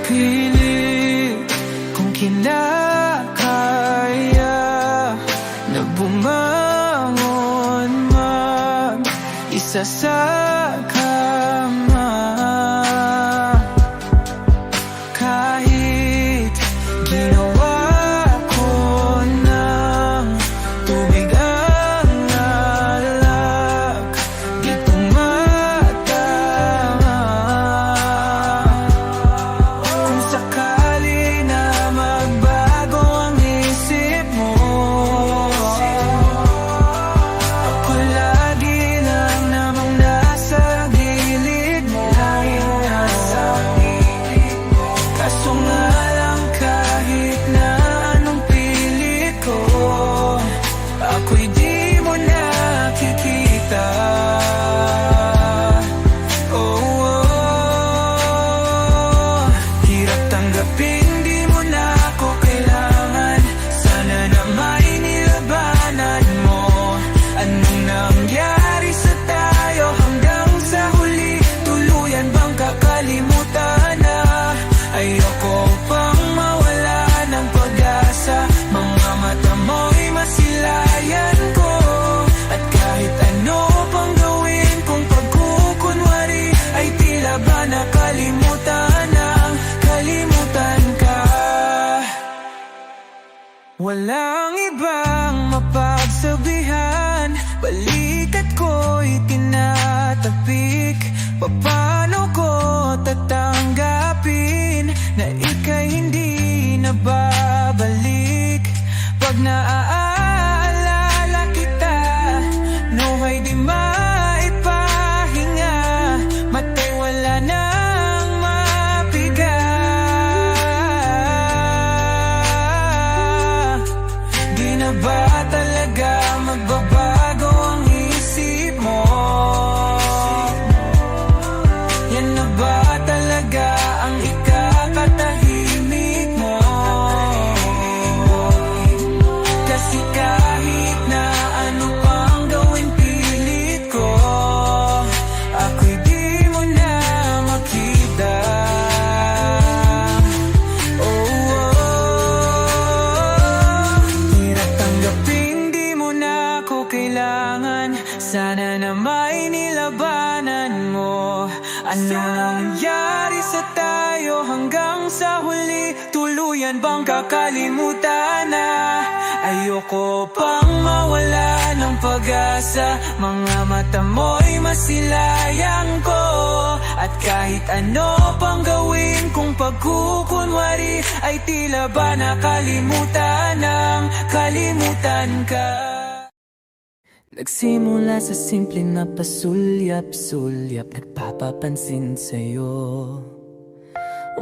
pilit kung kinakaya na bumangon mag-isa sa kama. Kahit ginawa ko ng tubig ang alak, di tumatama. Kung sakali na magbago ang isip mo, ako lagi lang namang nasa gilid mo. Kaso nga lang kahit na anong pilit ko, ako'y di mo nakikita. Oh, oh. Hirap tanggapin, di mo na ako kailangan. Sana na may nilabanan mo. Anong nangyari sa tayo hanggang sa huli? Tuluyan bang kakalimutan na? Ayoko pang mawala ng pag-asa. Mga mata mo'y masilayan ko. At kahit ano pang gawin kung pagkukunwari, ay tila ba nakalimutan ng kalimutan ka. Walang ibang mapagsabihan, balikat ko'y tinatapik. Paano ko tatanggapin na ika'y hindi na babalik? Pag naaalala kita, nuhay di maipahinga. Mata'y wala nang mapiga. Di na ba talaga magbabago ang isip mo? Yan na ba talaga ang ikakatahimik mo? Kasi kahit na ano pang gawin pilit ko, ako'y di mo na makita. Oh, oh. Hirap tanggapin, di mo na ako kailangan. Sana na may nilabanan mo. Ano nangyari sa tayo hanggang sa huli? Tuluyan bang kakalimutan na? Ayoko pang mawala ng pag-asa. Mga mata mo'y masilayang ko. At kahit ano pang gawin kung pagkukunwari, ay tila ba nakalimutan ng kalimutan ka. Nagsimula sa simple na pasulyap-sulyap, nagpapapansin sa'yo.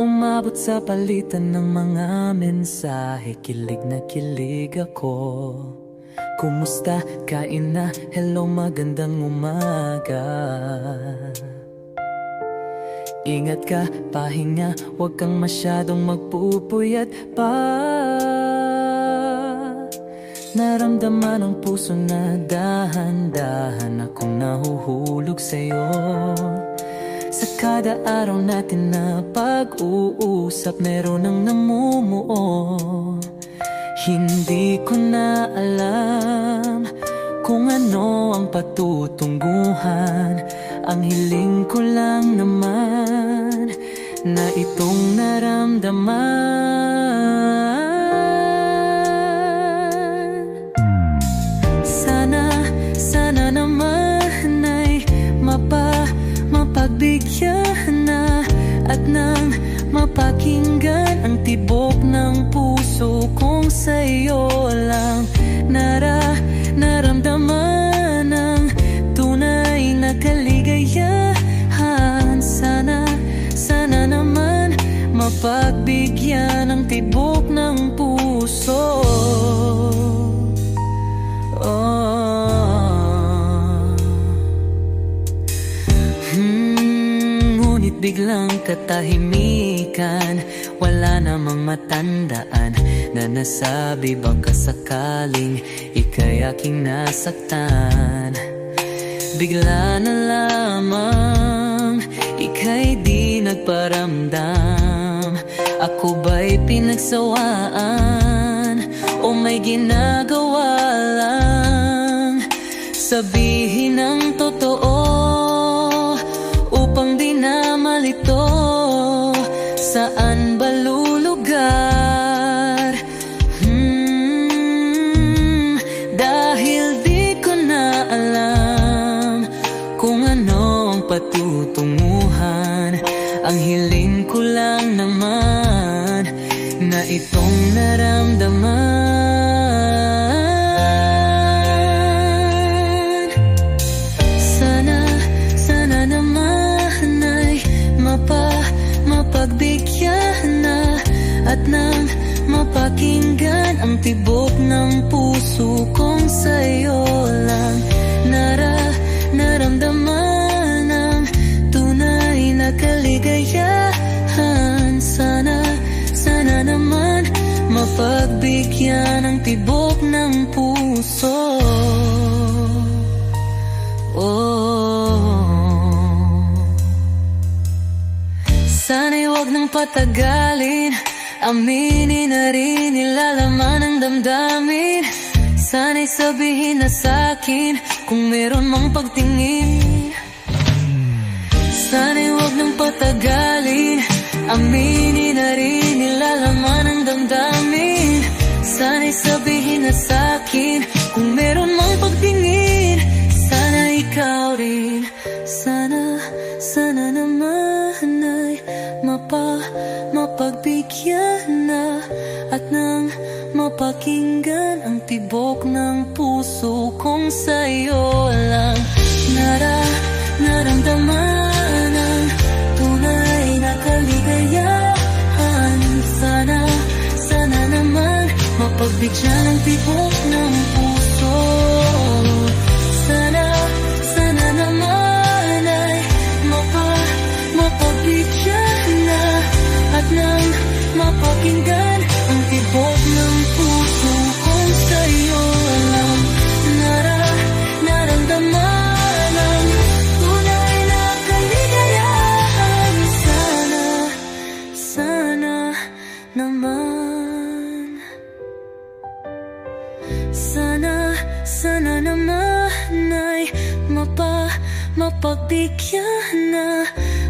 Umabot sa palitan ng mga mensahe, kilig na kilig ako. Kumusta? Kain na? Hello, magandang umaga. Ingat ka, pahinga, huwag kang masyadong magpupuyat pa. Naramdaman ang puso na dahan-dahan akong nahuhulog sa'yo. Sa kada araw natin na pag-uusap, meron ang namumuo. Hindi ko na alam kung ano ang patutungguhan. Ang hiling ko lang naman na itong naramdaman. Sana naman ay mapagbigyan na at nang mapakinggan ang tibok ng puso kong sa'yo lang naramdaman ang tunay na kaligayahan. Sana naman mapagbigyan ang tibok ng puso. Ngunit biglang katahimikan, wala namang matandaan na nasabi baka sakaling ika'y aking nasaktan. Bigla na lamang ika'y di nagparamdam Ako ba'y pinagsawaan o may ginagawa lang? Sabihin ang totoo upang di na malito. Saan ba lulugar? Dahil di ko na alam kung ano ang patutunguhan. Ang hiling ko lang naman na itong naramdaman. Sana naman ay mapagbigyan na at nang mapakinggan ang tibok ng puso kong sa'yo lang naramdaman ang tunay na kaligayahan. Sana naman mapagbigyan ang tibok ng puso. Sana'y wag nang patagalin, aminin na rin nilalaman ng damdamin. Sana'y sabihin na sa'kin kung meron mang pagtingin. Sana'y wag nang patagalin, aminin na rin nilalaman ng damdamin. Sana'y sabihin na sa'kin kung meron mang pagtingin. Sana ikaw rin, sana naman ay mapagbigyan na at nang mapakinggan ang tibok ng puso kong sa'yo lang naramdaman ang tunay na kaligayahan. Sana naman mapagbigyan ang tibok ng puso. Sana naman ay mapagbigyan na at nang mapakinggan ang tibok ng puso kong sa'yo lang naramdaman ang tunay na kaligayahan. Sana naman, sana naman ay mapagbigyan na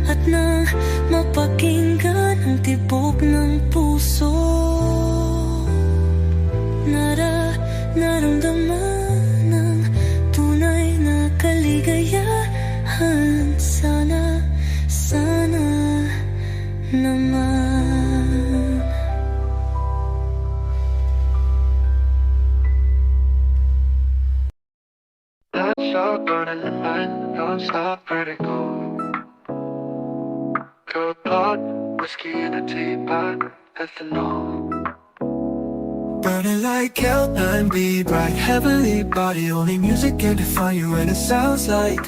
at nang mapakinggan ang tibok ng puso. Naramdaman ang tunay na kaligayahan. Sana naman. Let's all burn in the night, don't stop vertigo. Cold blood, whiskey in a teapot, ethanol. Burning like hell, 9B, bright heavenly body. Only music can define you, and it sounds like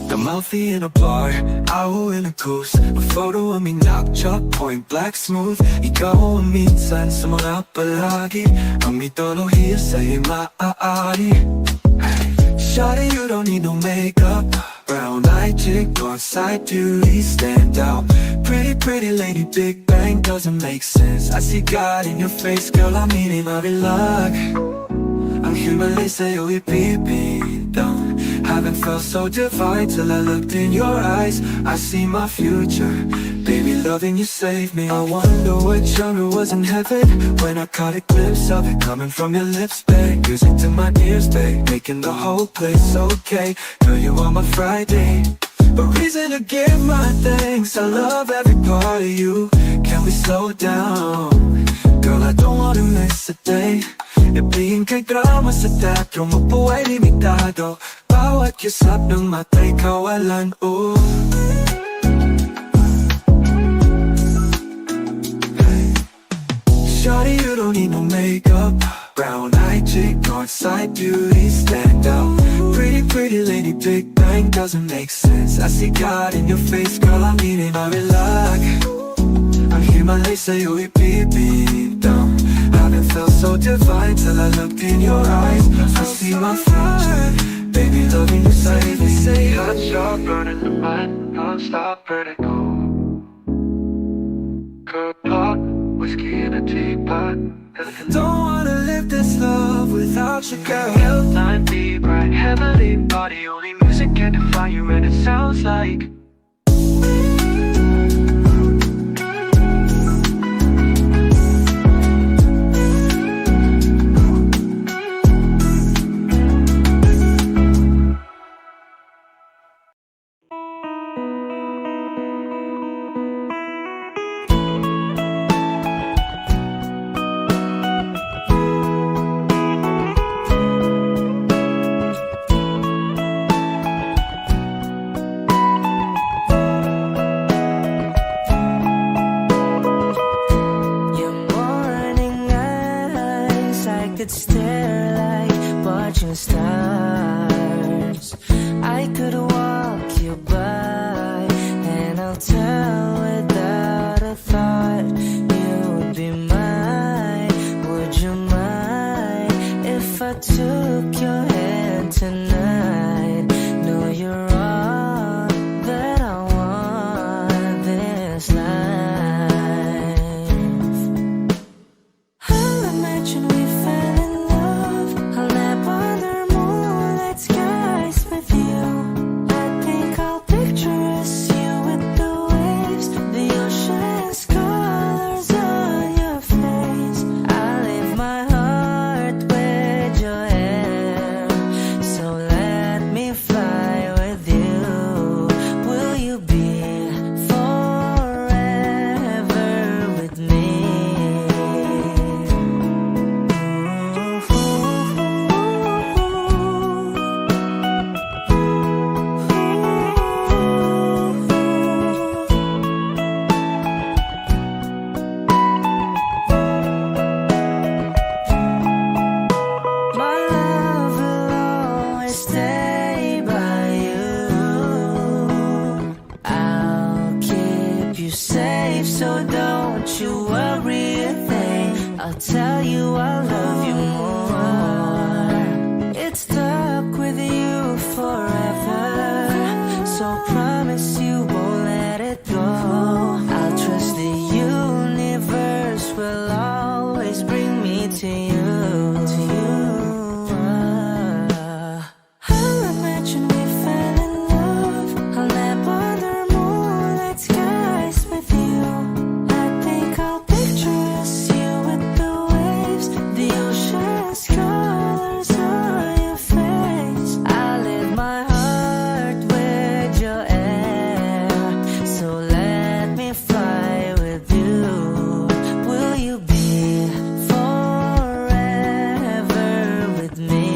the mouthy in a bar, owl in a goose. A photo of me knock chalk point black smooth. Ikaw ang minsan sa mga palagi, ang mitolohiya sa'yo'y maaari. Shawty, you don't need no makeup. Brown eyed chick, north side beauty, stand out. Pretty lady, Big Bang doesn't make sense. I see God in your face, girl, I'm eating my luck. Ang himalay sa'yo'y pipindang. Haven't felt so divine till I looked in your eyes. I see my future, baby, loving you saved me. I wonder what genre was in heaven when I caught a glimpse of it coming from your lips, babe. Music to my ears, babe, making the whole place okay. Girl, you are my Friday, a reason to give my thanks. I love every part of you. Can we slow down? Girl, I don't wanna miss a day. Ibigin kay drama sa teatro, mabuhay limitado. Bawat kislap ng mata'y kawalan, oh. Shawty, you don't need no makeup. Brown eyed chick, north side beauty, stand out. Pretty lady, Big Bang doesn't make sense. I see God in your face, girl, I'm eating my luck. Ang himalay sa'yo'y pipindang. Haven't felt so divine till I looked in your eyes. I see my future, Baby, loving you safely. Say hot shot, burning the mind, non-stop vertigo. Cup hot, whiskey in a teapot. Don't wanna live this love without you, girl. Held 90, bright, heavenly body. Only music can define you, and it sounds like could stare like watching stars. I could walk you by, and I'll tell without a thought you would be mine. Would you mind if I took your hand tonight? No, you're all that I want this life. I'll imagine we fell in love. I'll nap under moonlit skies with you. I think I'll picture us, you with the waves, the ocean's colors on your face. I leave my heart with your hair, so let me fly with you. Will you be forever with me? My love will always stay by you. I'll keep you safe, so don't you worry a thing. I'll tell you I love you more. It's stuck with you forever, so promise you won't let it go. I'll trust the universe will always bring me to you. I'll imagine we fell in love. I'll nap under moonlit skies with you. I think I'll picture us, you with the waves, the ocean's colors on your face. I leave my heart with your air, so let me fly with you. Will you be forever with me?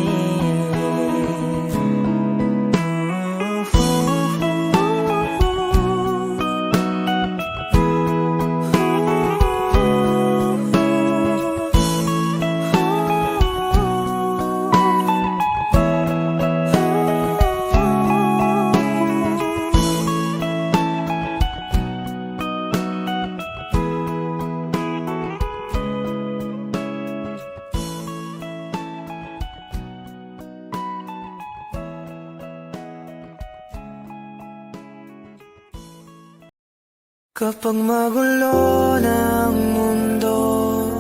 Kapag magulo ng mundo,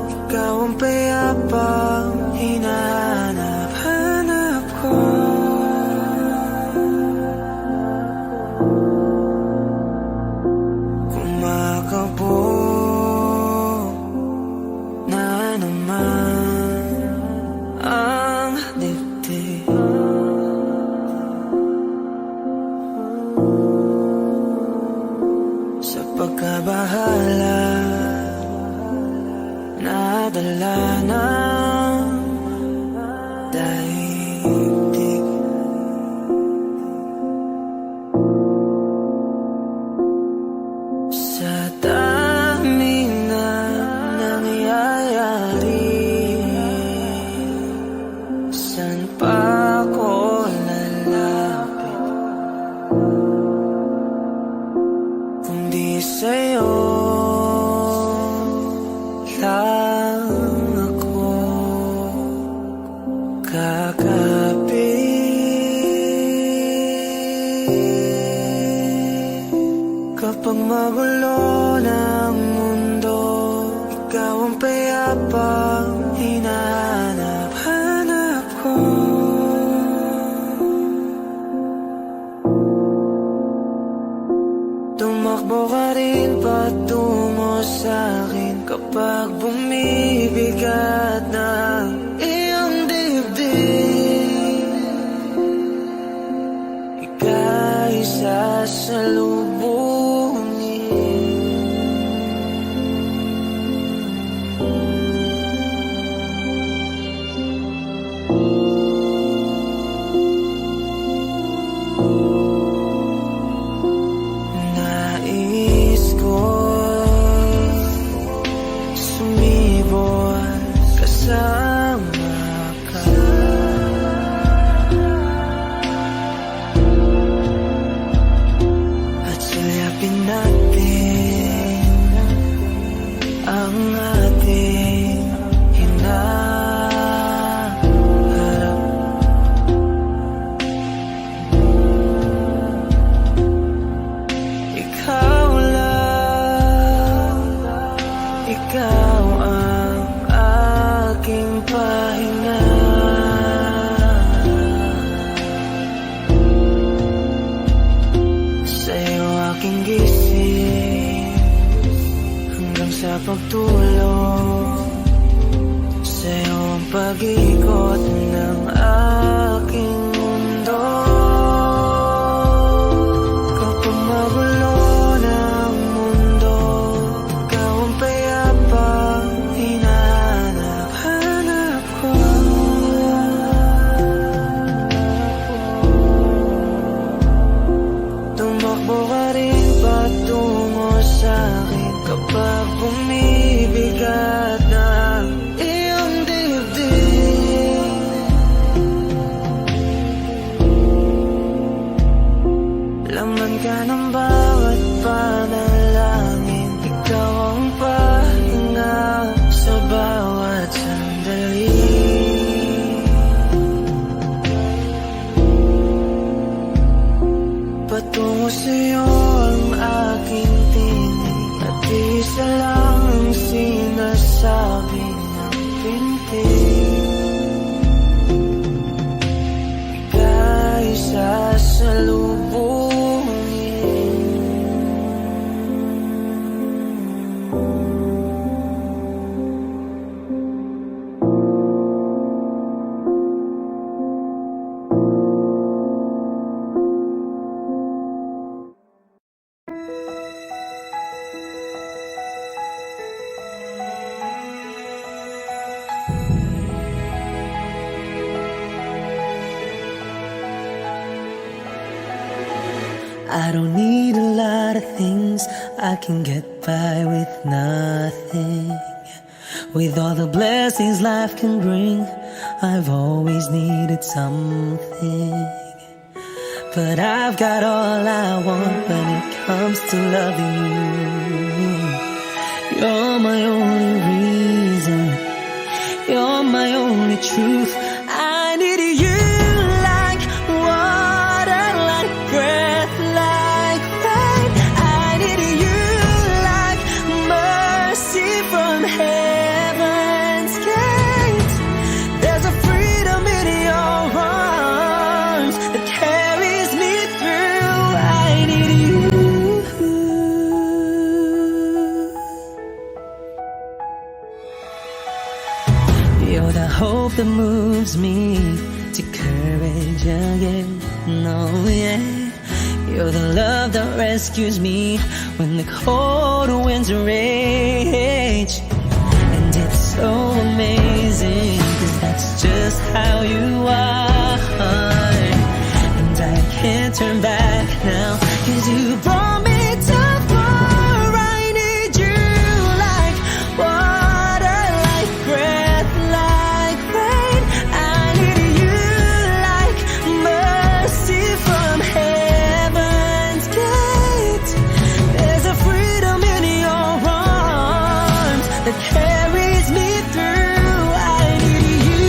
ikaw ang payapang hinahanap-hanap ko. Kumakabog na naman ang dibdib. Sa pagkabahala, nadala ng daigdig. Sa dami na nangyayari, saan pa ako lalapit kundi sa'yo lang ako kakapit. Kapag magulo ng mundo, ikaw ang payapang hinahanap-hanap ko. Tumakbo ka rin patungo sa'kin kapag bumibigat ng iyong dibdib. Ika'y sasalubungin. Nais ko'y sumibol kasama ka. At sulyapin natin ang ating hinaharap. Ikaw lang, ikaw ang aking pahinga. Sa'yo aking gising hanggang sa pagtulog. Sa'yo ang pag-ikot ng aking mundo. Kapag magulo ng mundo, ikaw ang payapang hinahanap-hanap ko. Tumakbo ka rin patungo sa'kin kapag bumibigat ng iyong dibdib. Laman ka ng bawat panalangin, ikaw ang pahinga sa bawat sandali. Patungo sa'yo ang aking tinig, at isa lang ang sinasabi ng pintig. Ika'y I don't need a lot of things, I can get by with nothing. With all the blessings life can bring, I've always needed something. But I've got all I want when it comes to loving you. You're my only reason, you're my only truth. I need you like water, like breath, like rain. I need you like mercy from heaven's gate. There's a freedom in your arms that carries me through. I need you. You're the hope that moves me to courage again. No, yeah. You're the love that rescues me when the cold winds rage. And it's so amazing, 'cause that's just how you are. And I can't turn back now, 'cause you brought me too far. I need you like water, like breath, like rain. I need you like mercy from heaven's gate. There's a freedom in your arms that carries me through. I need you.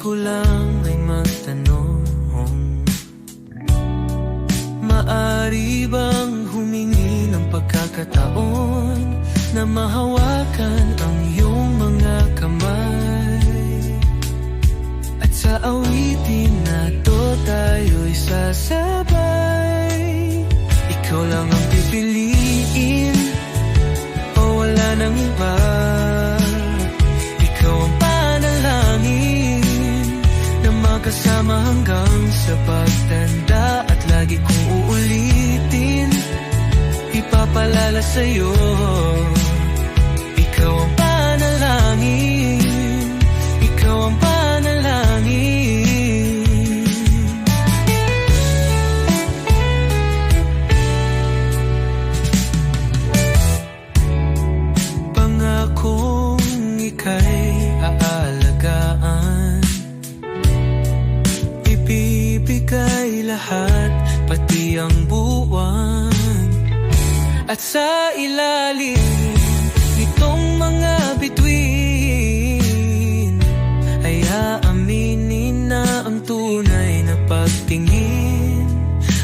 ko lang ay magtanong, maari bang humingi ng pagkakataon na mahawakan ang iyong mga kamay? At sa awitin na to tayo'y sasabay. Ikaw lang ang pipiliin o wala nang iba. Ikaw ang panalangin na magkasama hanggang sa pagtanda. At lagi kong uulitin, ipapalala sa'yo. Ikaw ang panalangin, ikaw ang panalangin. Pangakong ika'y aalagaan, ibibigay lahat, pati ang buwan. At sa ilalim nitong mga bituin ay aaminin na ang tunay na pagtingin.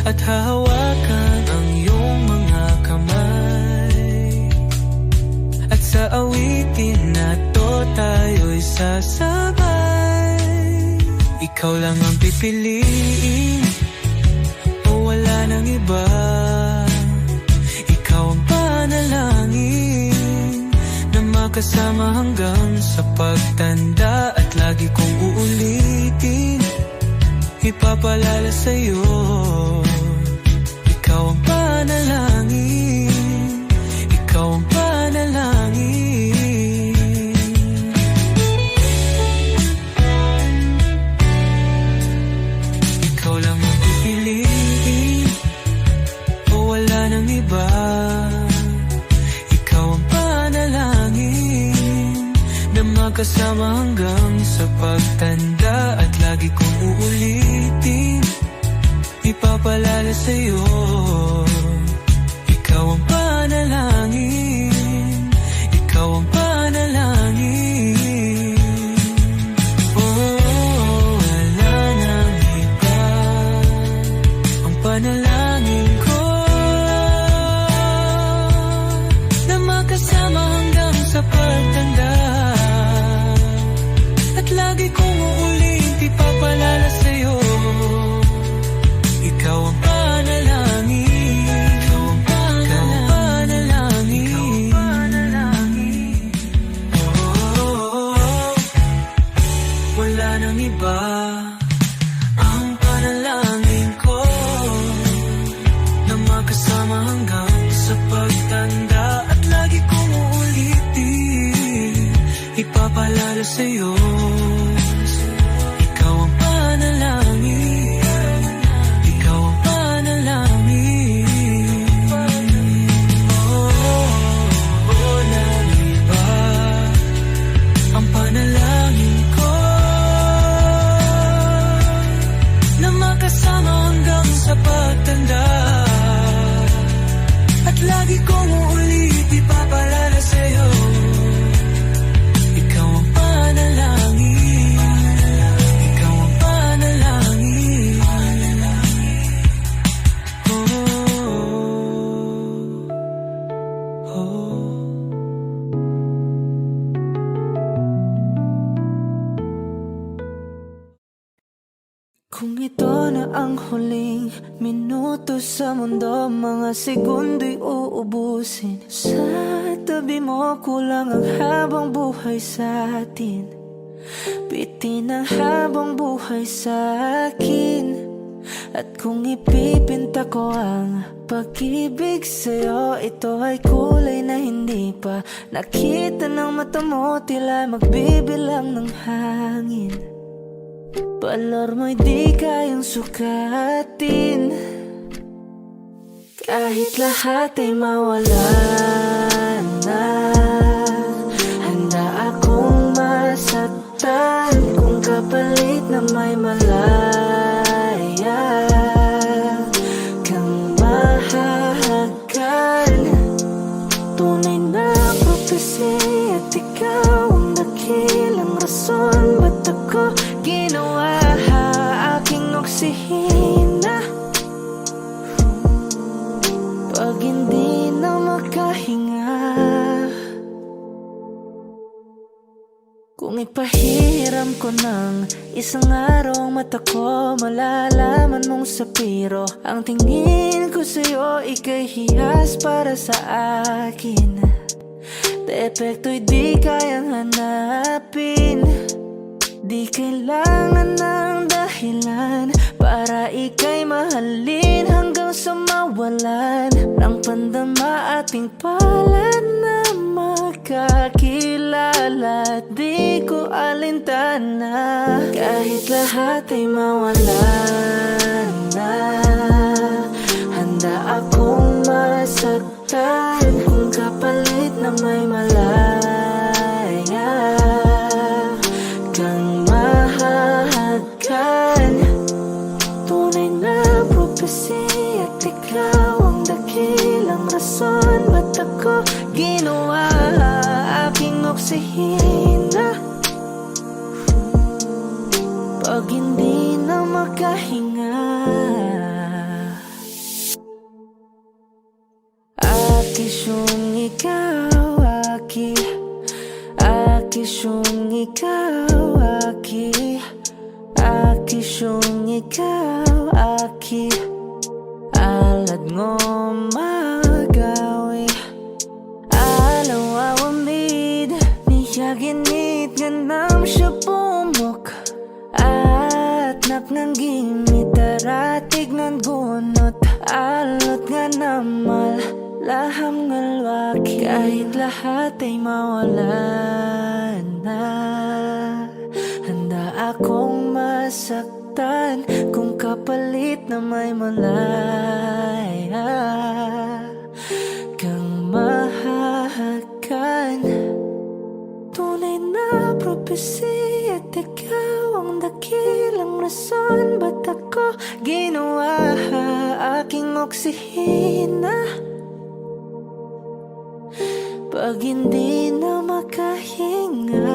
At hahawakan ang iyong mga kamay. At sa awitin na to tayo'y sasabay. Ikaw lang ang pipiliin o wala nang iba. Ikaw ang panalangin na makasama hanggang sa pagtanda. At lagi kong uulitin, ipapalala sa'yo. Ikaw ang panalangin, ikaw ang panalangin. Ikaw lang ang pipiliin o wala nang iba. Ikaw ang panalangin na magkasama hanggang sa pagtanda. At lagi kong uulitin, ipapalala sa'yo. Ikaw ang panalangin, ikaw ang panalangin. Oh, wala nang iba. Ang panalangin ko na makasama hanggang sa pagtanda. At lagi kong uulit, ipapalala sa'yo. Ikaw ang panalangin, ikaw ang panalangin, ikaw ang panalangin. Oh, wala nang iba. Ang panalangin ko na magkasama hanggang sa pagtanda. At lagi kong uulitin, ipapalala sa'yo. Ikaw ang panalangin, ikaw ang panalangin. Oh, walang iba. Ang panalangin ko na makasama hanggang sa pagtanda. At lagi kong uulit, ipapalala sa'yo. Ikaw ang panalangin, ikaw ang panalangin. Oh, oh. Kung ito na ang huling minuto sa mundo, mga segundo'y uubusin. Sa tabi mo kulang ang habang buhay sa atin. Bitin ang habang buhay sa akin. At kung ipipinta ko ang pag-ibig sa'yo, ito ay kulay na hindi pa nakita ng mata mo, tila magbibilang ng hangin. Balor mo'y di kayang sukatin. Kahit lahat ay mawala na, handa akong masaktan kung kapalit na may malaya kang mahahagan. Tunay na prophecy at ikaw ang dakilang rason ba't ako ginawa aking oksihina. Pag hindi na makahinga, kung ipahiram ko ng isang araw ang mata ko, malalaman mong sapiro ang tingin ko sa'yo, ika'y hiyas para sa akin. Depekto'y di kayang hanapin, di kailangan ng dahilan para ika'y mahalin hanggang sa mawalan ng pandama ating palad na magkakilala. Di ko alintana kahit lahat ay mawalan na. Handa akong masaktan kung kapalit na may malaya kang mahahagkan. Tunay na propesya at ikaw ang dakilang rason ba't ako ginawa aking oksihina. Pag hindi na makahinga, akisyong ikaw, akisyong ikaw, akisyong ikaw, alad ngo magawi alaw awamid niya ginit ganam siya pumok at naknanggimit taratig ng gunot alot nga namal laham ngalwaki kahit lahat ay mawalan na. Handa akong masaktan kung kapalit na may malaya kang mahahagkan. Tunay na propesya at ikaw ang dakilang rason ba't ako ginawa aking oksihina. Pag hindi na makahinga,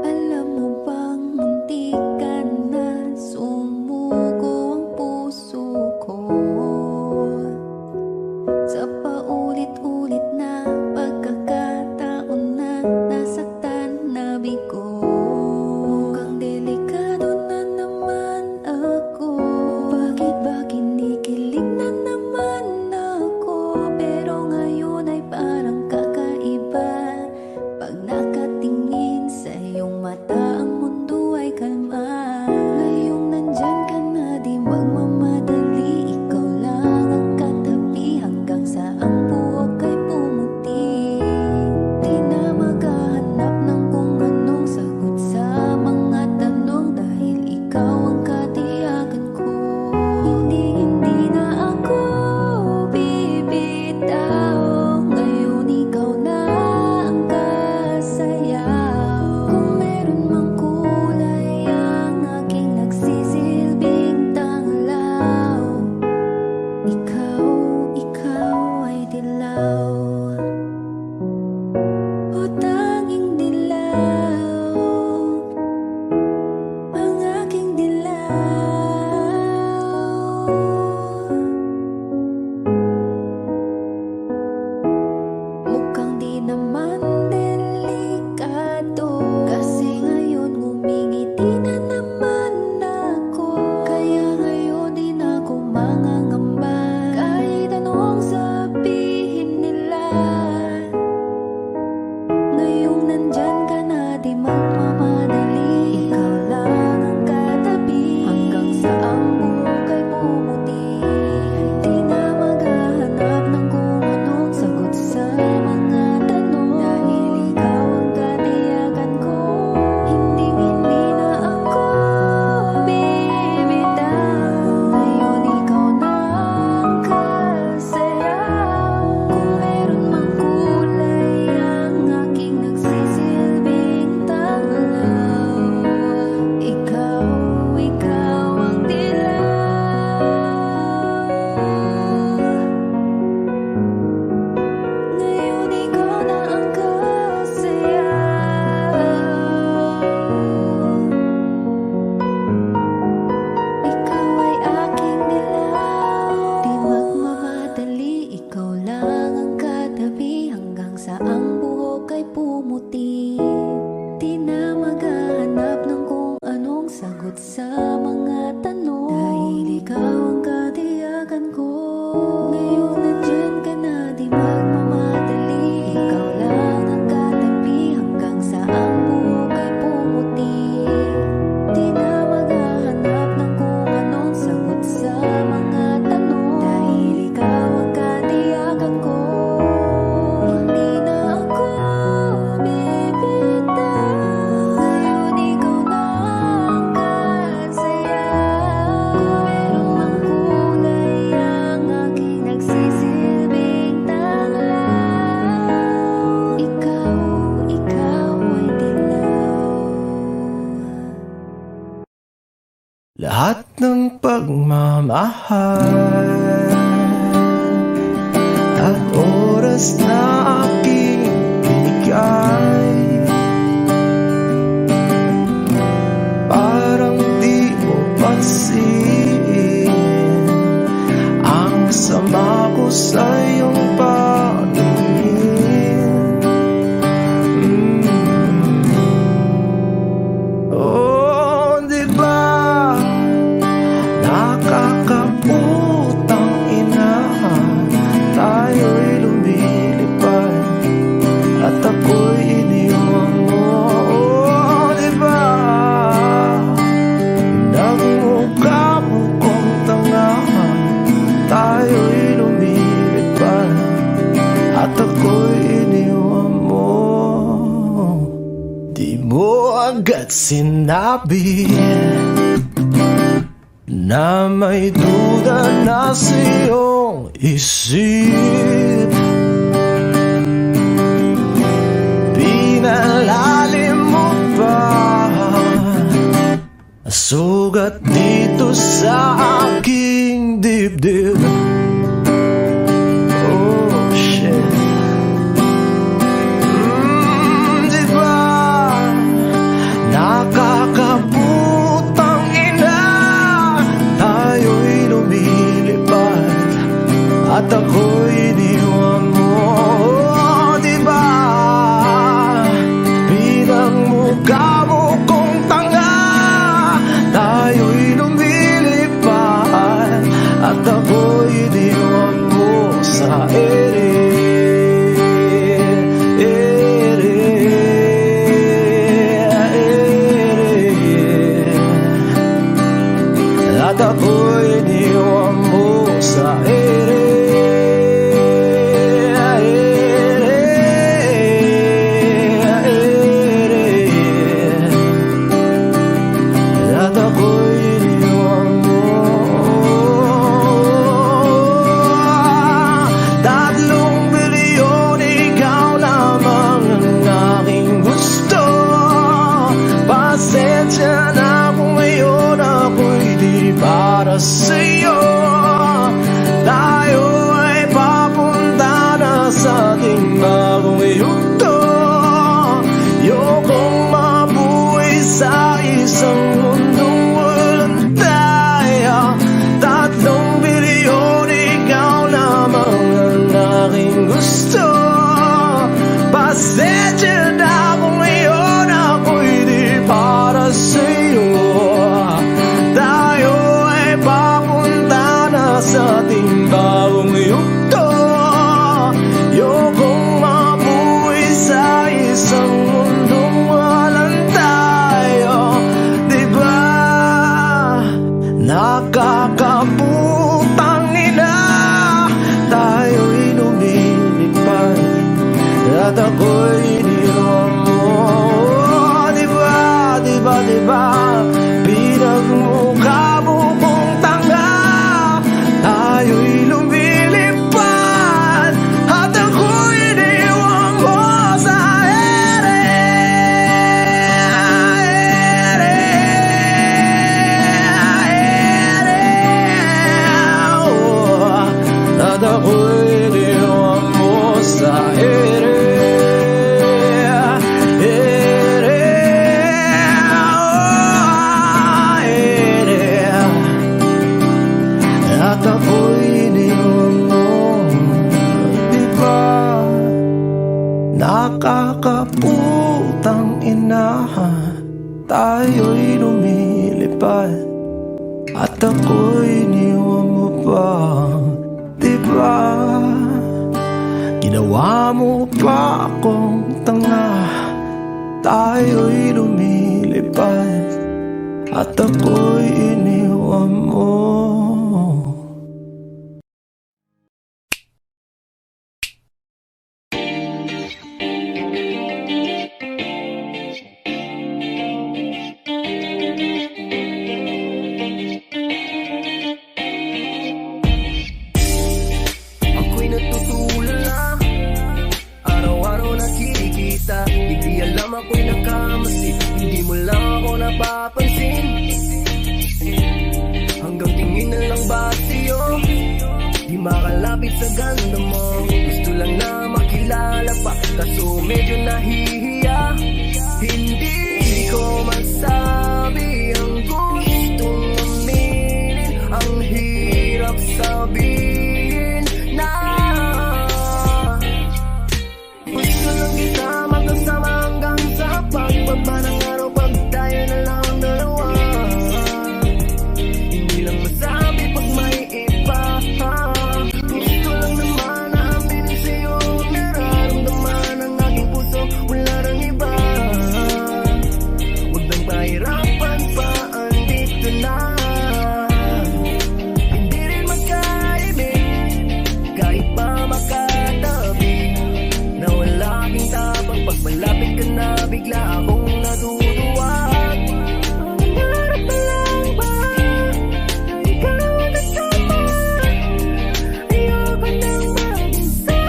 Alam mo bang muntikan na sumuko ang puso ko? lahat ng pagmamahal at oras na aking binigay. Parang di mo pansin ang sama ko sa iyong paningin. Oh, di ba nakakaputang ina, tayo'y lumilipad at ako'y iniwan mo. Oh, di ba nagmukha mo kong tanga, tayo'y lumilipad at ako'y iniwan mo. Di mo agad sinabi na may duda na sa iyong isip. Pinalalim mo pa sugat dito sa aking dibdib. Oh shit. Di ba nakakaputang ina, tayo'y lumilipad at ako'y iniwan mo. Oh, di ba pinagmukha mo kong tanga, tayo'y lumilipad at ako'y iniwan mo sa ere. At ako'y iniwan mo sa ere. At ako'y iniwan mo. 3 bilyon, ikaw lamang ang aking gusto. Pasensya na kung ngayon ako'y di para sa'yo. Tayo ay papunta na sa ating bagong yugto. Ayokong mabuhay sa isang mundong walang tayo. 3 bilyon, ikaw lamang ang aking gusto. Pasensya na kung ngayon ako'y di para sa'yo. Tayo ay papunta na sa ating bagong yugto. Ayokong mabuhay sa isang mundong walang tayo. Di ba nakakaputang ina, tayo'y lumilipad at ako'y iniwan mo. Di ba, di ba, di ba pinagmukha mo kong tanga, tayo'y lumilipad at ako'y iniwan mo sa ere. Oh, at ako'y iniwan mo sa ere. At ako'y iniwan mo. Di ba nakakaputang ina, tayo'y lumilipad at ako'y iniwan mo pa. Di ba ginawa mo pa akong tanga, tayo'y lumilipad at ako'y iniwan mo. Ako'y natutulala, araw-araw nakikita. Hindi alam ako'y nakamasid, hindi mo lang ako napapansin. kumakalapit sa ganda mo. Gusto lang na makilala pa, kaso medyo nahihiya. Hindi ko masabi ang gustong aminin, ang hirap sabihin na gusto lang kita magkasama hanggang sa pagbaba ng araw, pag tayo na lang ang dalawa. Hindi lang masabi pag may iba. Gusto lang naman na aminin sa'yo ang nararamdaman ng aking puso, wala nang iba. Huwag nang pahirapan pa, andito na. Hindi rin magkaibig kahit pa makatabi, na wala aking tapang pag malapit ka na, bigla akong natutuwa. Nangarap na lang ba na ikaw ang kasama? Ayoko nang mag-isa.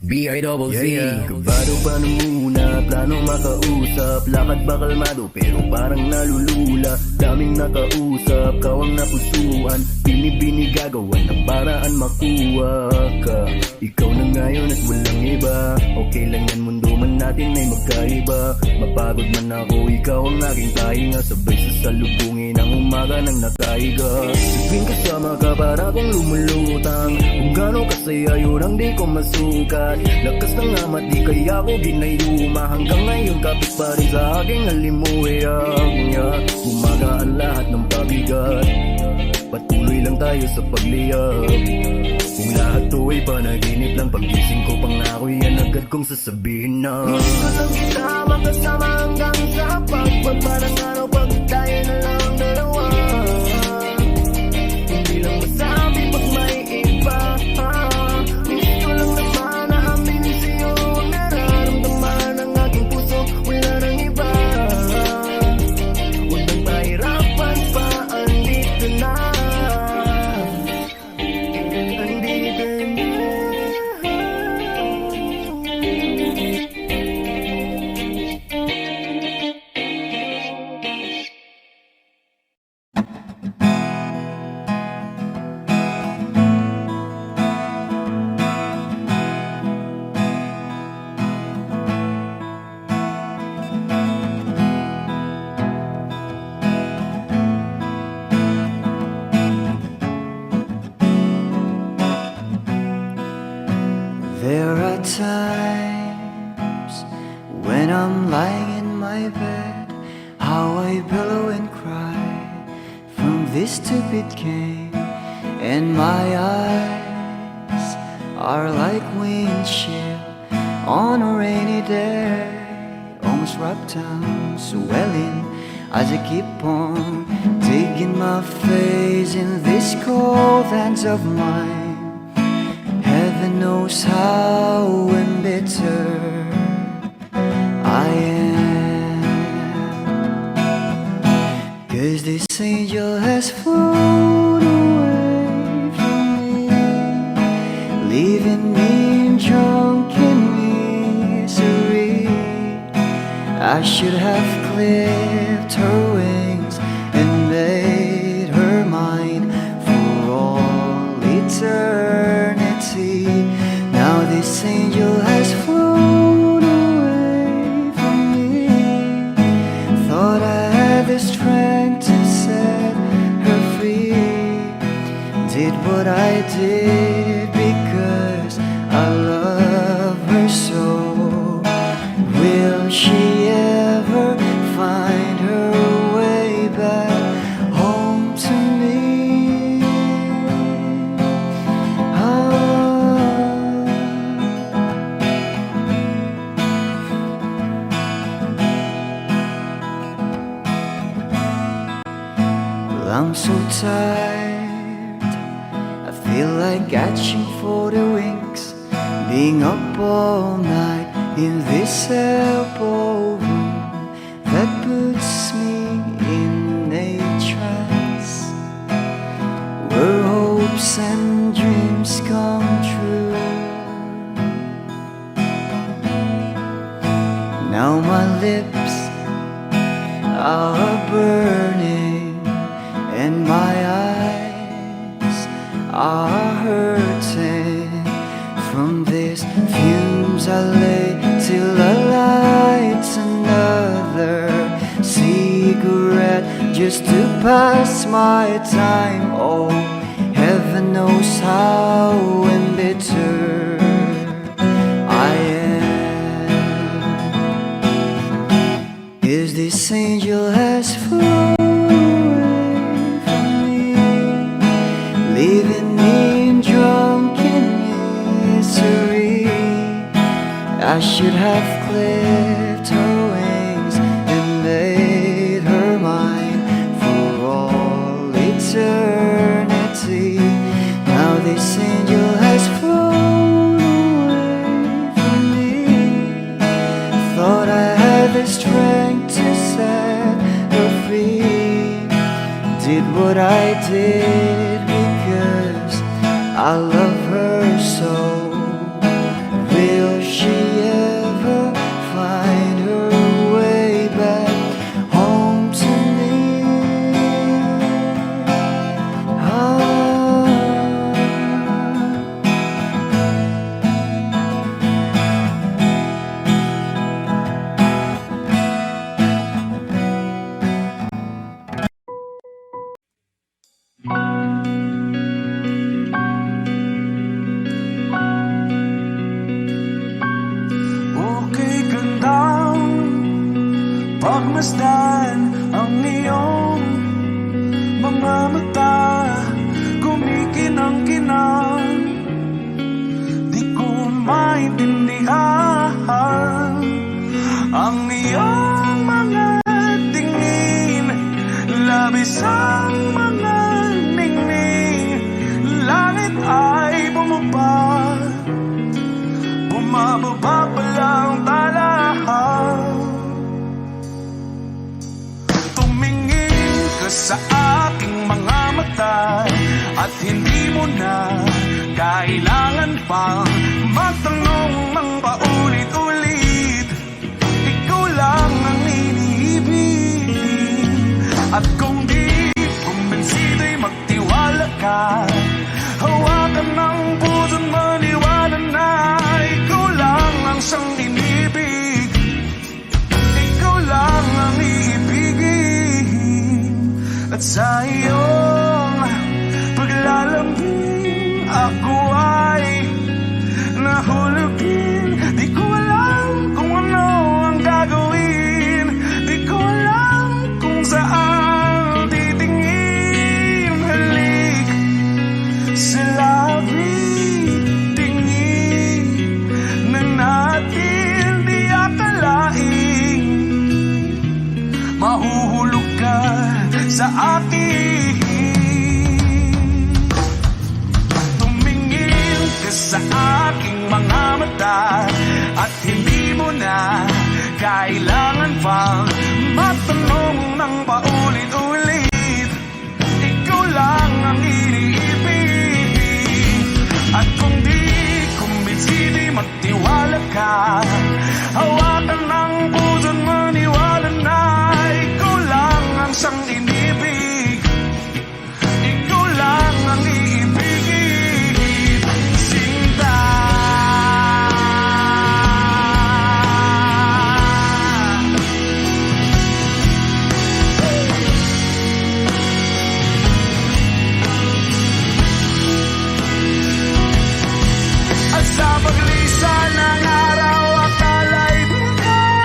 B.I.Z. Kabado pa na muna, plano makausap, lakad ba kalmado pero parang nalulula. Daming nakausap, kawang napusuan, binibini gagawan ng paraan makuha ka. Ikaw na ngayon at walang iba, okay lang yan, mundo man natin ay magkaiba. Mapagod man ako, ikaw ang aking pahinga, sabay sasalubungin ang umaga ng nakahiga. Tuwing kasama ka para kong lumulutang, kung gano'ng kasaya yun ang di ko masukat. Lakas ng amat di kaya ko ginayuma, hanggang ngayon kapit pa rin sa aking alimuyak niya. Gumagaan lahat ng pabigat, patuloy lang tayo sa pagliyab. Kung lahat to ay panaginip lang, paggising ko pangako yan agad kong sasabihin na gusto lang kita makasama hanggang sa pagbaba ng araw, pag tayo na lang ang dalawa. Hindi lang masabi pag may iba. Gusto lang naman na aminin sa'yo ang nararamdaman ng aking puso, wala nang iba. Huwag nang mahirapan pa, andito na. Andito na. There are times when I'm lying in my bed, how I billow and cry from this stupid game, and my eyes are like windshield on a rainy day, almost wrapped down, swelling as I keep on digging my face in these cold hands of mine. Heaven knows how embittered I am, 'cause this angel has flown away from me, leaving me in drunken misery. I should have clipped her wings and made her mine for all eternity. Now this angel has flown away from me. Thought I had the strength to set her free. Did what I did because I love her so. Will she ever find her way back home to me? Well, I'm so tired, I feel like catching for the wings, being up all night in this elbow room that puts me in a trance, where hopes and dreams come true. Now my lips are burning and my On these fumes I lay till I light another cigarette just to pass my time. Oh, heaven knows how embittered I am. Is this angel has flown away from me, leaving me in drunken misery? I should have clipped her wings and made her mine for all eternity. Now this angel has flown away from me. Thought I had the strength to set her free. Did what I did because I love her so. Will she ever find her way back home to me? Okay, gandang pagmasdan ang iyong mga mata, kumikinang-kinang. Di ko maintindihan ang iyong mga tingin, labis ang mga ningning. Langit ay bumaba, bumababa pa lang talahaw. Tumingin ka sa aking mga mata at hindi mo na kailangan pang magtanong ng paulit-ulit. Ikaw lang ang iniibig, at kung di kumbinsido'y magtiwala ka. Hawakan ng puso't maniwala na ikaw lang ang siyang inibig. Ikaw lang ang iibigin, at sa iyong paglalambing ako ay nahulugin. Di ko alam kung ano ang gagawin, di ko alam kung saan titingin. Halik sa labi, tingin na natin di akalain. Mahuhulog ka sa akin. Tumingin ka sa aking mga mata at hindi mo na kailangan pang matanong ng paulit-ulit. Ikaw lang ang iniibig, at kung di kumbinsido'y magtiwala ka. Hawakan ng puso't maniwala na ikaw lang ang siyang inibig. Ikaw lang ang iibigin, Sinta. At sa paglisan ng araw, akala'y bigay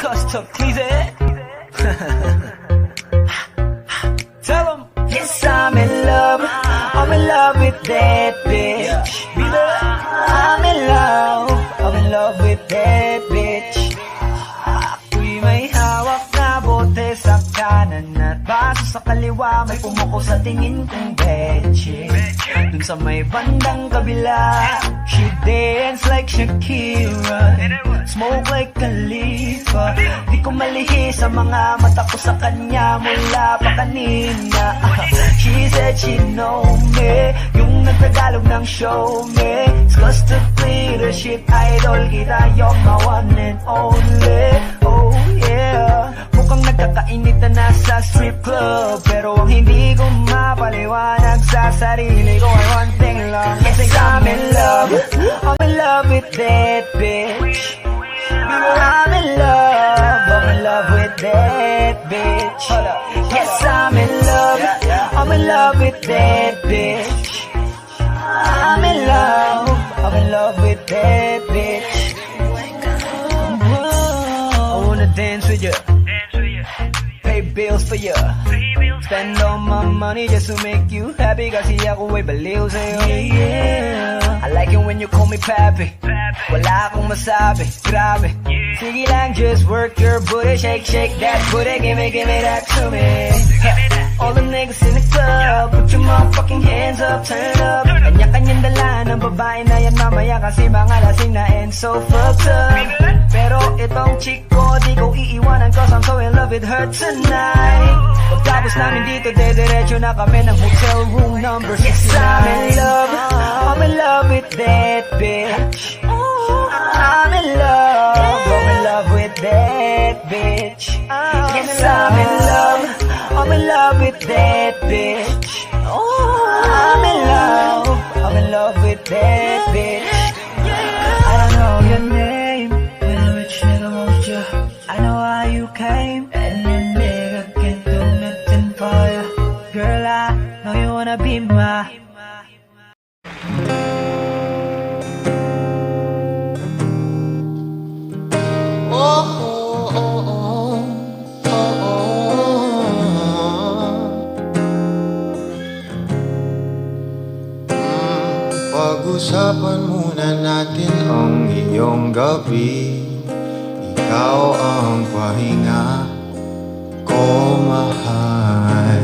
custom cleavage. Tell them. Yes, I'm in love with that bitch. I'm in love with that bitch. Ako'y may hawak na bote sa kanan at baso sa kaliwa, may pumuko sa tingin kong betche. Dun sa may bandang kabila, she dance like Shakira, smoke like Khalifa. Di ko malihi sa mga mata ko sa kanya mula pa kanina. She said she know me, yung nagtagalog ng show me. It's cause to leadership idol kita, you're my one and only. Oh yeah, mukhang nagkakainitan na sa strip club, pero ang hindi ko mapaliwanag sa sarili ko ay one thing lang. Yes, I'm in love with that bitch. I'm in love with that bitch. Yes, I'm in love with that bitch. I'm in love with that bitch. I wanna dance with you, pay bills for you, spend all my money just to make you happy. Kasi ako ay baliw sa'yo. Yeah, I like it when you call me papi. Wala akong masabi, grabe. Sige lang, just work your booty, shake that booty, give me that to me. All the niggas in the club, put your motherfucking hands up, turn up. Kanya-kanyang dala ng babae na yan mamaya, kasi mga lasing na and so fucked up. Pero itong chick ko, di ko iiwanan, cause I'm so in love with her tonight. Pagtapos namin dito, dediretso na kami ng hotel room number 69. Yes, I'm in love with that bitch. I'm in love with that bitch. Yes, I'm in love with that bitch. I'm in love with that bitch. I don't know your name, but a rich nigga wants you. I know how you came, and your nigga can't do nothing for you. Girl, I know you wanna be my. Pag-usapan muna natin ang iyong gabi. Ikaw ang pahinga ko, mahal.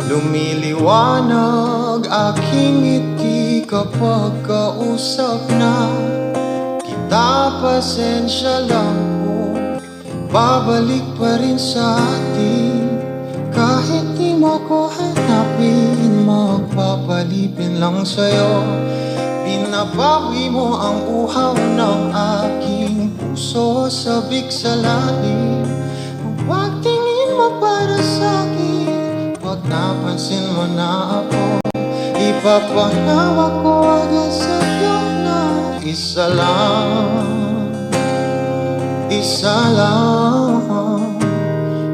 Lumiliwanag aking ngiti kapag kausap na kita. Pasensya lang kung babalik pa rin sa atin. Kahit di mo ko hanapin, magpapalipin lang sa'yo. Pinapawi mo ang uhaw ng aking puso, sabik sa lalim. Huwag tingin mo para sa'kin, pag napansin mo na ako, ipapanawa ko agad sa'yo na isa lang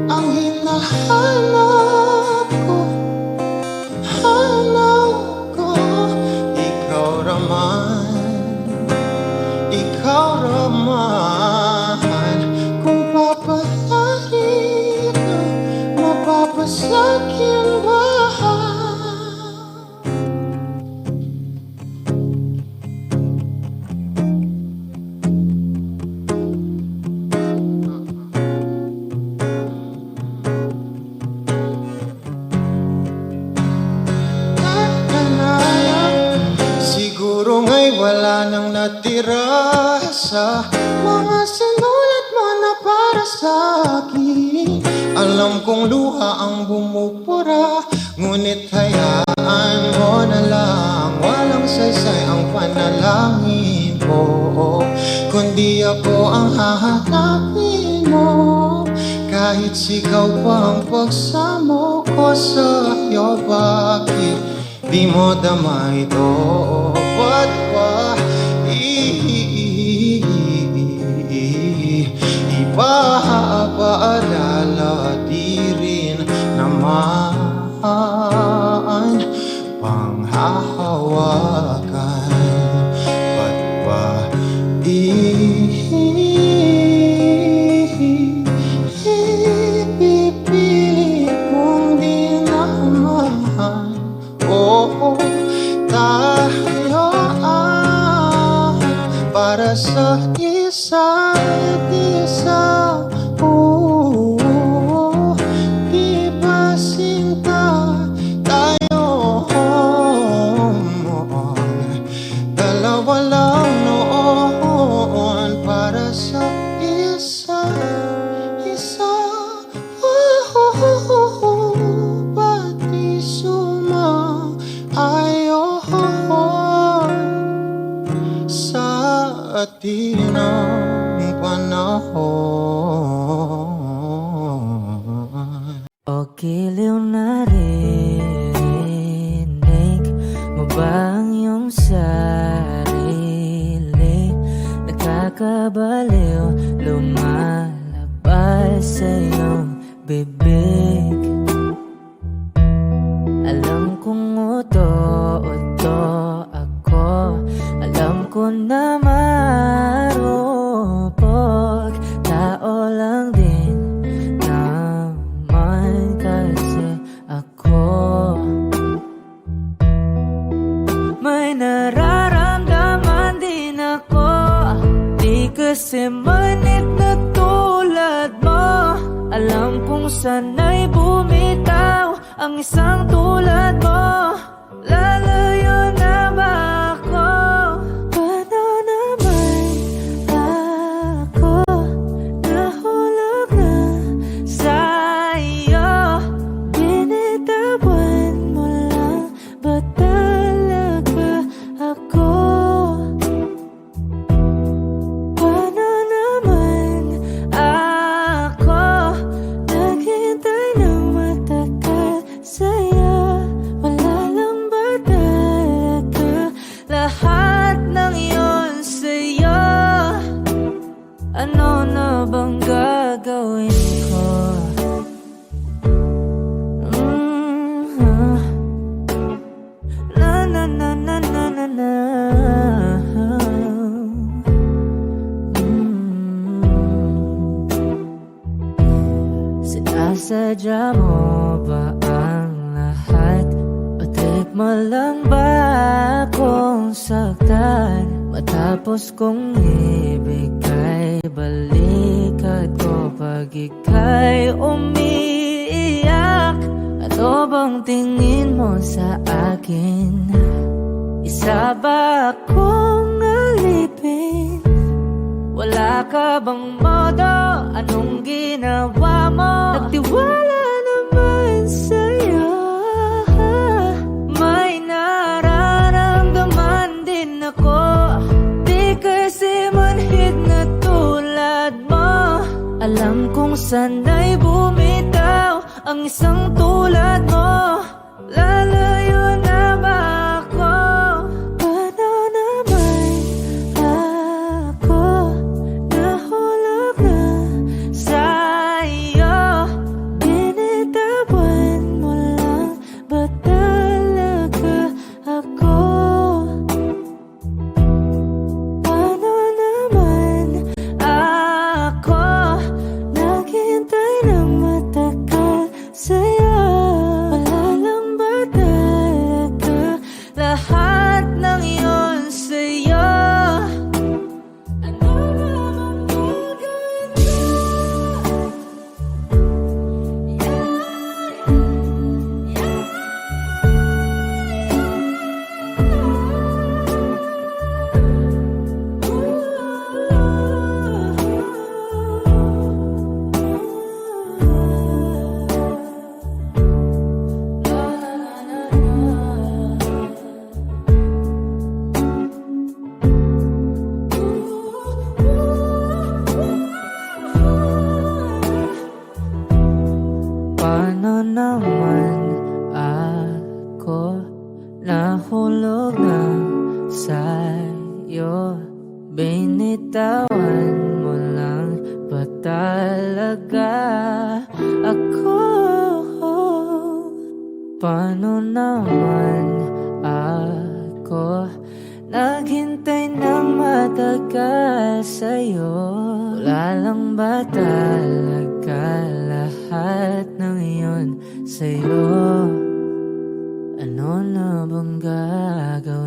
ang hinahanap ko. Ikaw raman, kung papalarin ka, mapapasakyan ba? Siguro nga'y wala nang natira sa mga sinulat mo na para sa'kin. Alam kong luha ang bumupura, ngunit hayaan mo na lang. Walang saysay ang panalangin ko, kundi ako ang hahanapin mo. Kahit sigaw pa ang pagsamo ko sa'yo, bakit di mo dama ito? Ba't ba ipapaalala? Di rin naman panghahawakan. Ba't ba sa'yo para sa isa't isa. Di ba sinta tayo? Dalawa lang noon para sa isa't isa. Pati sumaayon sa atin ang panahon. O giliw na rinig mo ba ang iyong sarili? Nakakabaliw, lumalabas sa iyong bibig. Alam kong uto-uto ako, alam ko na marupok, tao lang din naman kasi ako. May nararamdaman din ako, di kasi manit na tulad mo. Alam kong sana'y bumitaw ang isang tulad mo. Lalayo na ba ako? Paano naman ako nahulog na sa'yo? Binitawan mo lang ba talaga ako? Paano naman ako naghintay ng matagal sa'yo? Wala lang ba talaga lahat ng iyon sa'yo? Ano na bang gagawin ko? Na na na na na na na. Sinasadya mo ba ang lahat? O trip mo lang ba akong saktan? Matapos kong ibigay balikat ko pag ika'y umiiyak. Ano bang tingin mo sa akin? Isa ba akong alipin? Wala ka bang modo? Anong ginawa mo? Nagtiwala naman sa'yo. May nararamdaman din ako, di kasi manhid na tulad mo. Alam kong sana'y bumitaw ang isang tulad mo. Lalayo na ba ako? Paano naman ako nahulog na sa'yo? Binitawan mo lang ba talaga ako? Paano naman ako naghintay ng matagal sa'yo? Wala lang ba talaga lahat ng iyon sa'yo? Ano naman gagawin ko? Paano naman ako nahulog na sa'yo? Binitawan mo lang ba talaga ako? Paano naman ako naghintay ng matagal sa'yo? Wala lang ba talaga lahat ng iyon sa'yo? Ano na bang gagawin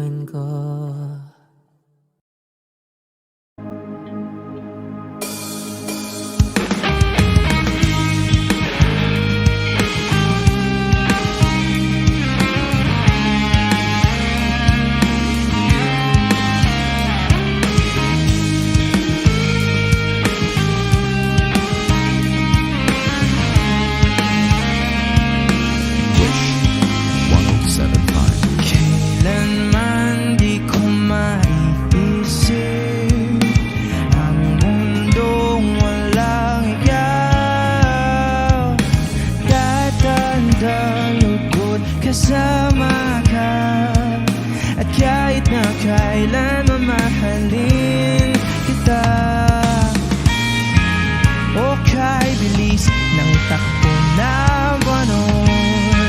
na kailan mamahalin kita. O kay bilis ng takbo ng panahon,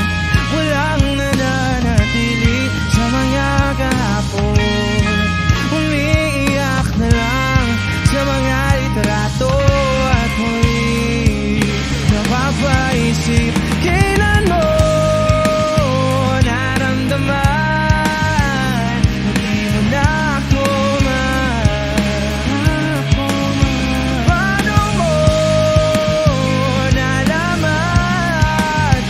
walang nananatili sa mga kahapon. Umiiyak na lang sa mga litrato at muli napapaisip kailan mo naramdaman na di mo na ako paano mo nalaman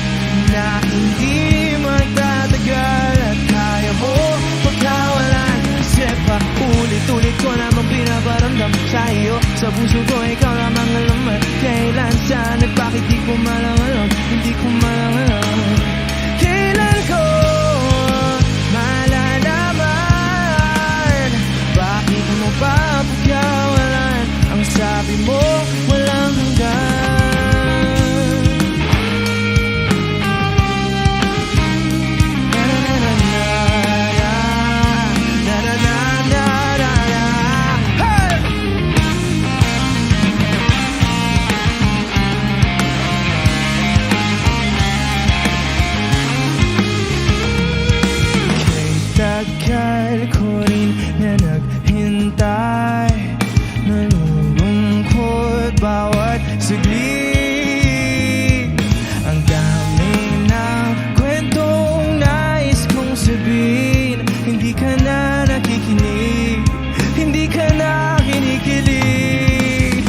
na hindi magtatagal at kaya mo pagkawalan? Kasi pa ulit-ulit ko namang pinaparamdam sa iyo. Sa puso ko ikaw lamang alam at kailan, saan at bakit di ko malang alam. Hindi ko malang alam kailan ko malalaman. Bakit mo pa pagkawalan? Ang sabi mo walang hanggan. Tagal ko rin na naghintay, nalulungkot bawat saglit. Ang dami ng kwentong nais kong sabihin, hindi ka na nakikinig, hindi ka na kinikilig.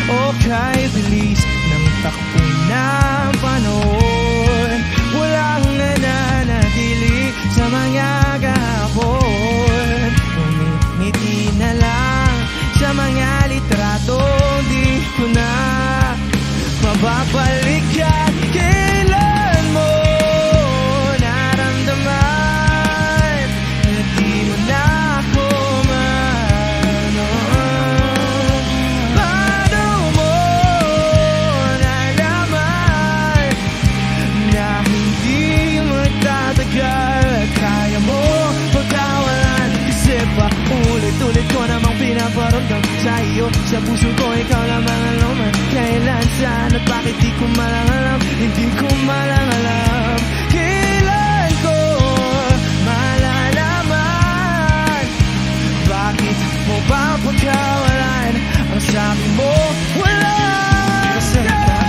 O kay bilis ng takbo ng panahon, walang nananatili sa mga kahapon. Umingiti na lang sa mga litrato, di ko na mababalikan. Kailan mo naramdaman na di mo na ako paano mo nalaman na hindi magtatagal at kaya mo pagkawalan? Kasi pa ulit-ulit ko namang pinaparamdam sa iyo. Sa puso ko ikaw lamang alam at kailan, saan at bakit di ko malang alam. Hindi ko malang alam kailan ko malalaman. Bakit mo ba pagkawalan? Ang sabi mo wala. Kasi pa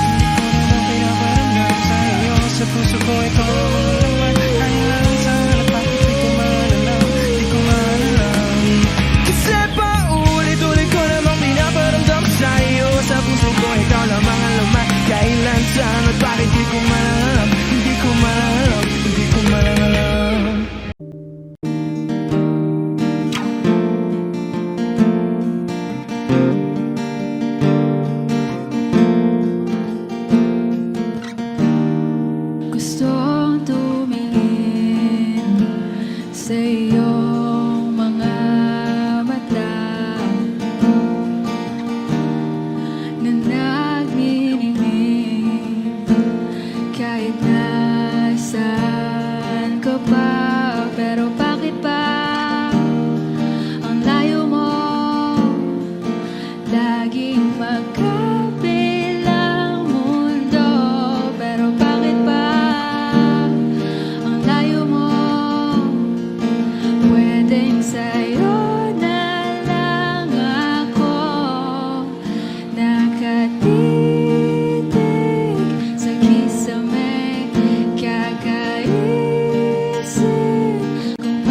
ulit-ulit ko namang pinaparamdam sa iyo. Sa puso ko ikaw lamang alam at kailan, saan at bakit di ko malang alam. Di ko malang alam. Kasi pa ulit-ulit ko namang pinaparamdam sa iyo. Sa puso ko ikaw lamang alam at kailan, saan at bakit di ko malang alam. Hindi ko malang alam, hindi ko malang alam. Gustong tumingin sa iyong mga mata na nagniningning kahit nasaan ka pa. Pero bakit ba ang layo mo laging magkabilang mundo? Pero bakit ba ang layo mo? Pwedeng sa'yo na lang ako nakatitig sa kisame, kakaisip kung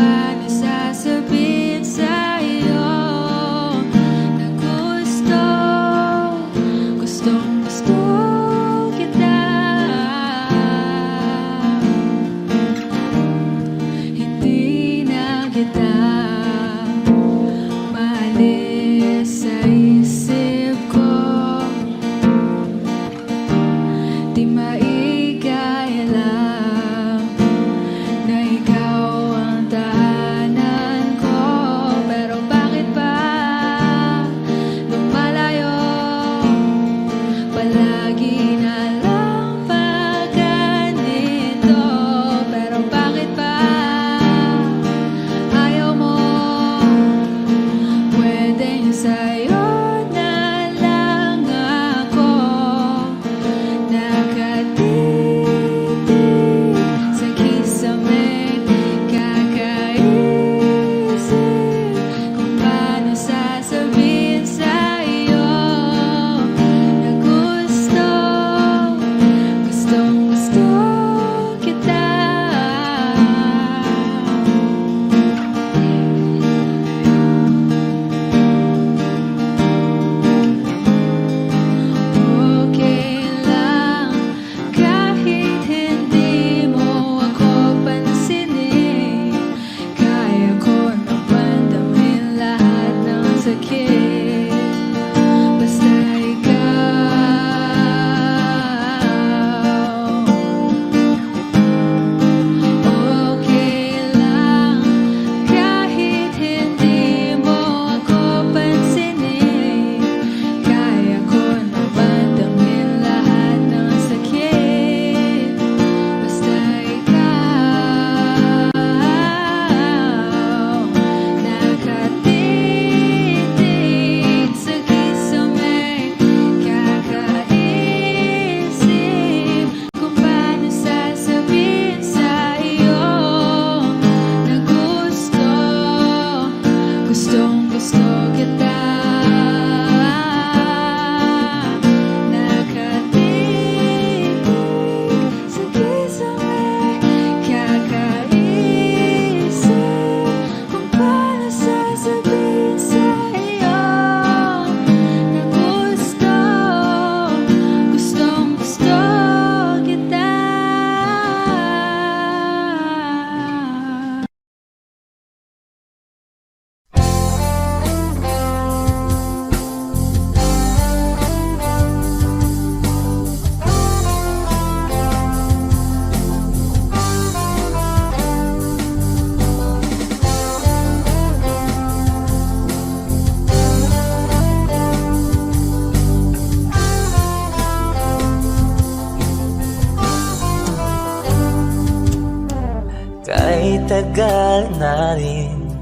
tagal na rin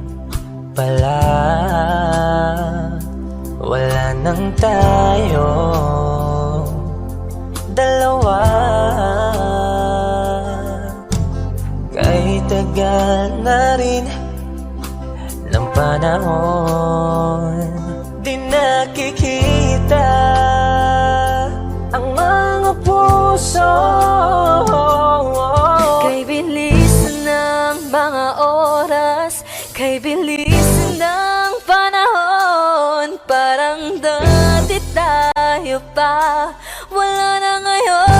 pala wala nang tayo dalawa. Kahit tagal na rin ng panahon, di nakikita ang mga puso. Kay bilis ng mga oras, kay bilis ng panahon, parang dati tayo pa, wala na ngayon.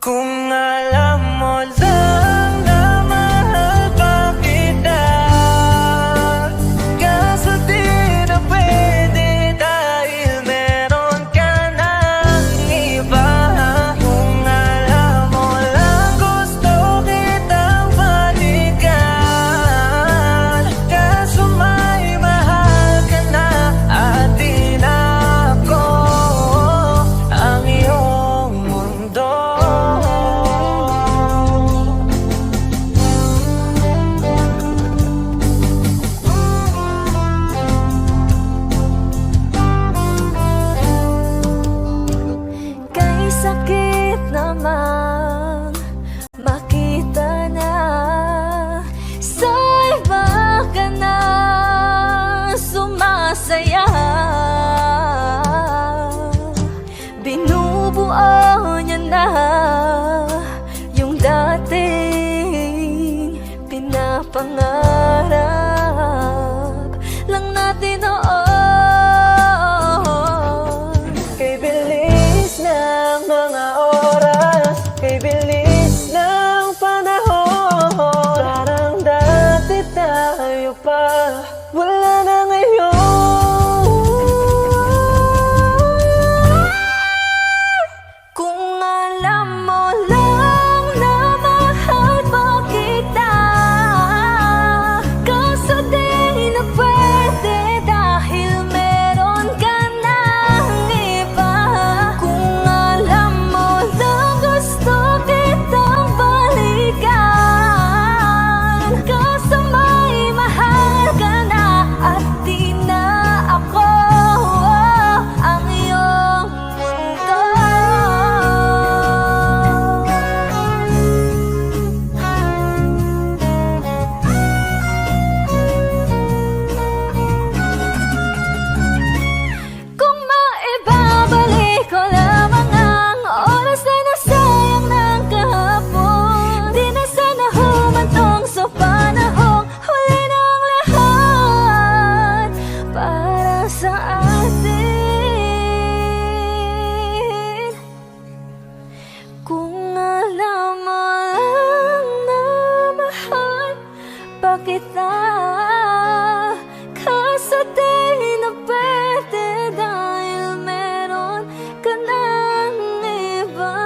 Kung alam mo lang na mahal pa kita, kaso di na pwede dahil meron ka ng iba. Kung alam mo lang gusto kitang balikan, kaso may mahal ka na at di na ako ang iyong mundo. Kay sakit namang makita na sa iba ka na sumasaya. Binubuo niya na yung dating pinapangarap lang natin noon. Kay bilis ng mga oras, kay bilis ng panahon, parang dati tayo pa, wala na ngayon. Kung alam mo lang na mahal pa kita, kaso di na pwede dahil meron ka ng iba. Kung alam mo lang gusto kitang balikan, kaso may mahal ka na at di na ako ang iyong mundo. Kung maibabalik ko lamang ang oras na nasayang ng kahapon, di na sana humantong sa panahong huli ng lahat para sa atin. Kung alam mo lang na mahal pa kita, kaso di na pwede dahil meron ka ng iba.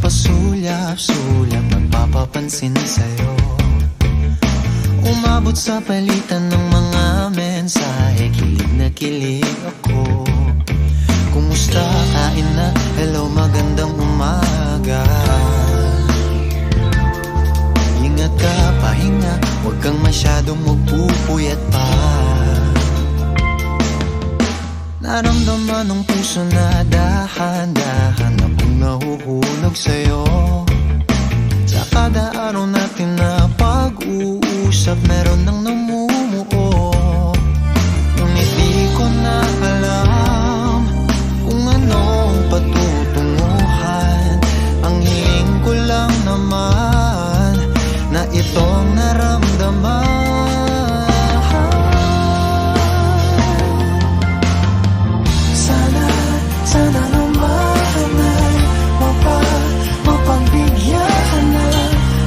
pasulyap-sulyap magpapapansin sa'yo. Umabot sa palitan ng mga mensahe, kilig na kilig ako. Kumusta, kain na, hello, magandang umaga. Ingat ka, pahinga, huwag kang masyadong magpupuyat pa. Naramdaman ng puso na dahan-dahan akong nahuhulog sa'yo. Sa kada araw natin na pag-uusap, meron nang namumuo. Ngunit di ko na alam kung anong patutunguhan. Ang hiling ko lang naman na itong naramdaman. Sana naman ay mapagbigyan ka na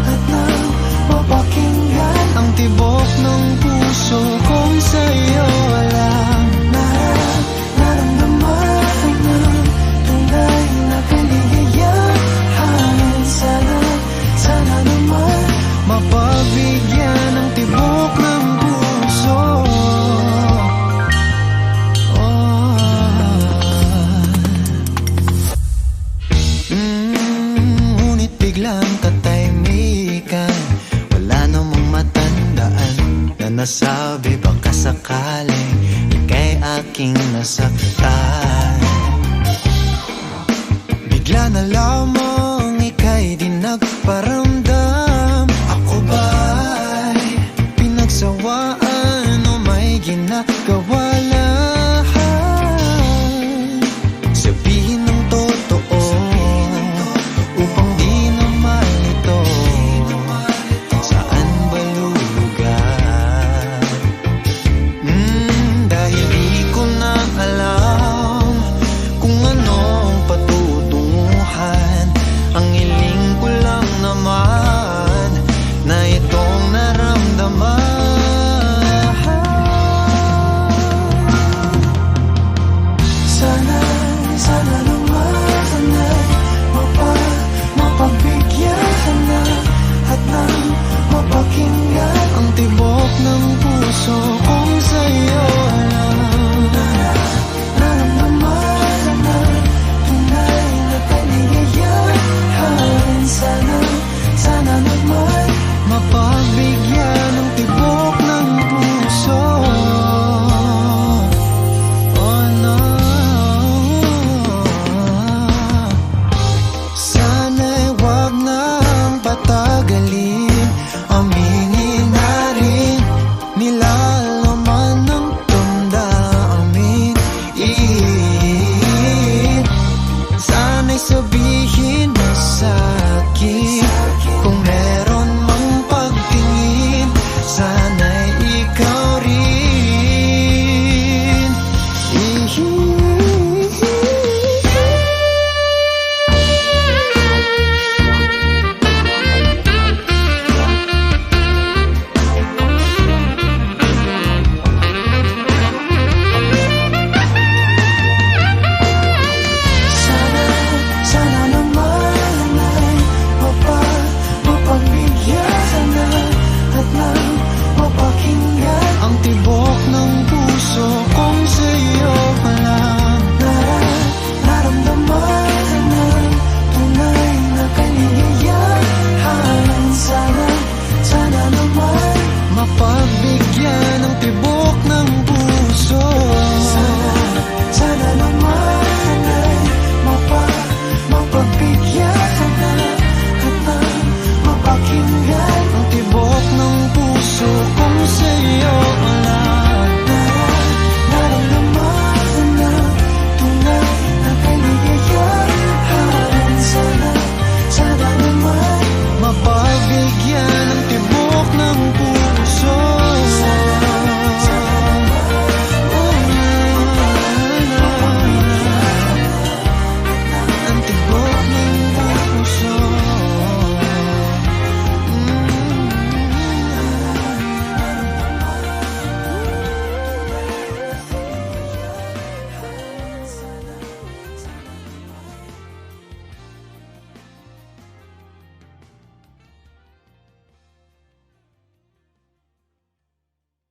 at nang mapakinggan ang tibok ng puso kong sa'yo lang naramdaman ng tunay na kaligayahan. Sana naman mapagbigyan ang tibok ng puso. Ngunit biglang katahimikan, wala namang matandaan na nasabi baka sakaling ika'y aking nasaktan. Bigla na lamang ika'y di nagparamdam.